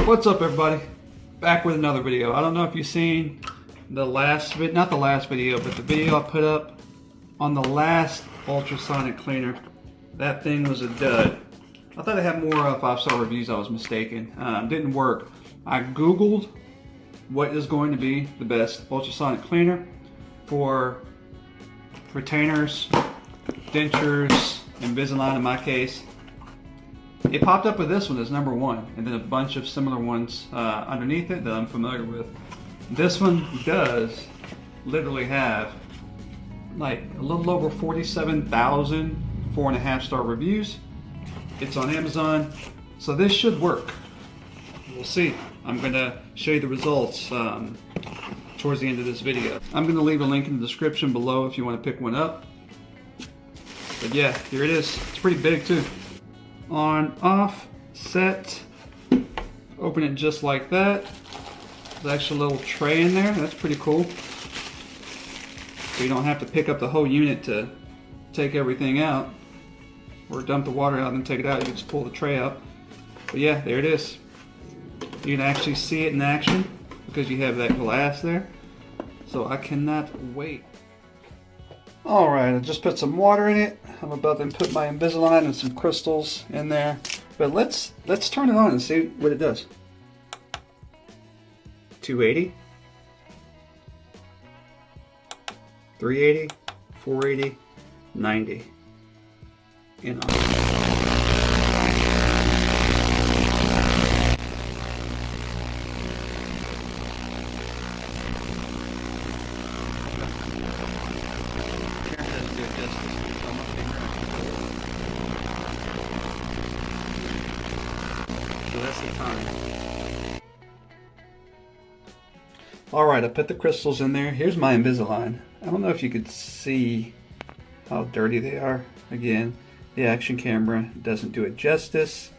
What's up, everybody? Back with another video. I don't know if you've seen the last video, not the last video, but the video I put up on the last ultrasonic cleaner. That thing was a dud. I thought it had more 5-star reviews. I was mistaken. Didn't work. I googled what is going to be the best ultrasonic cleaner for retainers, dentures, Invisalign in my case. It popped up with this one as #1, and then a bunch of similar ones underneath it that I'm familiar with. This one does literally have like a little over 47,000 4.5-star reviews. It's on Amazon, so this should work. We'll see. I'm going to show you the results towards the end of this video. I'm going to leave a link in the description below if you want to pick one up. But yeah, here it is. It's pretty big too. On, off, set. Open it just like that. There's actually a little tray in there. That's pretty cool. So you don't have to pick up the whole unit to take everything out, or dump the water out and then take it out. You can just pull the tray out. But yeah, there it is. You can actually see it in action because you have that glass there. So I cannot wait. Alright, I just put some water in it. I'm about to put my Invisalign and some crystals in there. But let's turn it on and see what it does. 280, 380, 480, 90. And on. Alright, I put the crystals in there. Here's my Invisalign. I don't know if you could see how dirty they are. Again, the action camera doesn't do it justice.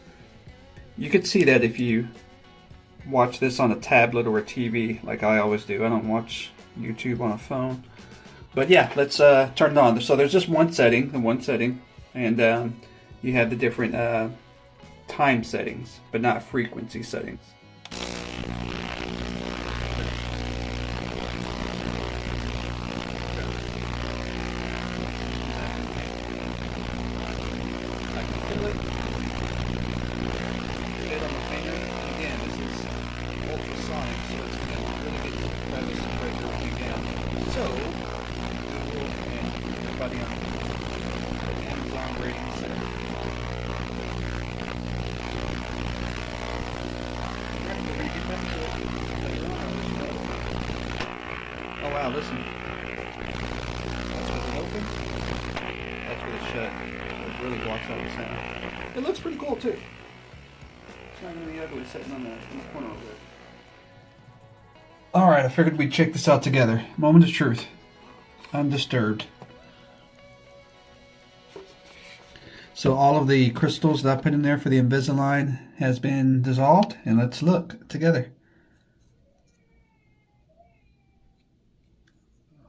You could see that if you watch this on a tablet or a TV, like I always do. I don't watch YouTube on a phone. But yeah, let's turn it on. So there's just one setting, and you have the different time settings, but not frequency settings. Oh wow, listen. That's with it open. That's with it shut. It really blocks out the sound. It looks pretty cool too. It's not going to be ugly sitting on the corner over there. Alright, I figured we'd check this out together. Moment of truth. Undisturbed. So all of the crystals that I put in there for the Invisalign has been dissolved, and let's look together.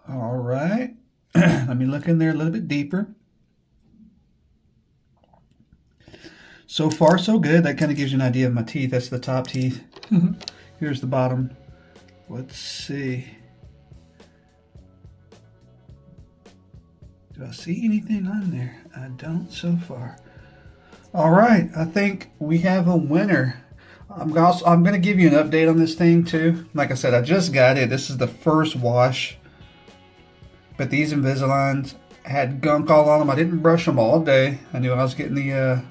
Alright, let me look in there a little bit deeper. So far so good. That kind of gives you an idea of my teeth. That's the top teeth. Here's the bottom. Let's see. Do I see anything on there? I don't so far. Alright, I think we have a winner. I'm going to give you an update on this thing too. Like I said, I just got it. This is the first wash. But these Invisaligns had gunk all on them. I didn't brush them all day. I knew I was getting the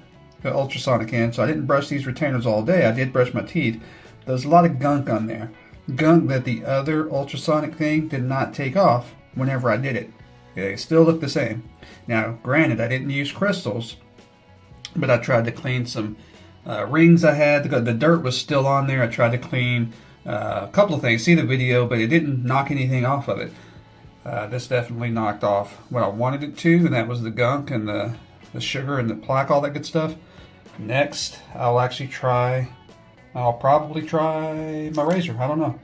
ultrasonic in, so I didn't brush these retainers all day. I did brush my teeth. There's a lot of gunk on there. Gunk that the other ultrasonic thing did not take off whenever I did it. They still look the same. Now, granted, I didn't use crystals, but I tried to clean some rings I had. The dirt was still on there. I tried to clean a couple of things. See the video, but it didn't knock anything off of it. This definitely knocked off what I wanted it to, and that was the gunk and the sugar and the plaque, all that good stuff. Next, I'll probably try my razor. I don't know.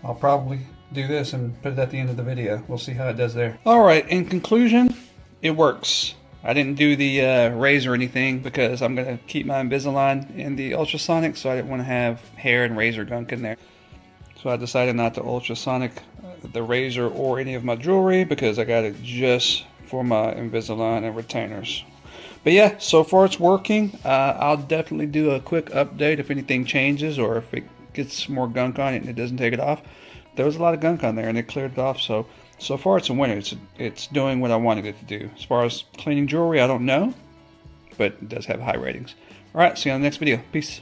I'll probably do this and put it at the end of the video. We'll see how it does there. Alright, in conclusion, it works. I didn't do the razor or anything because I'm going to keep my Invisalign in the ultrasonic, so I didn't want to have hair and razor gunk in there. So I decided not to ultrasonic the razor or any of my jewelry because I got it just for my Invisalign and retainers. But yeah, so far it's working. I'll definitely do a quick update if anything changes or if it gets more gunk on it and it doesn't take it off. There was a lot of gunk on there and it cleared it off, so far it's a winner. It's doing what I wanted it to do. As far as cleaning jewelry, I don't know, but it does have high ratings. Alright, see you on the next video. Peace.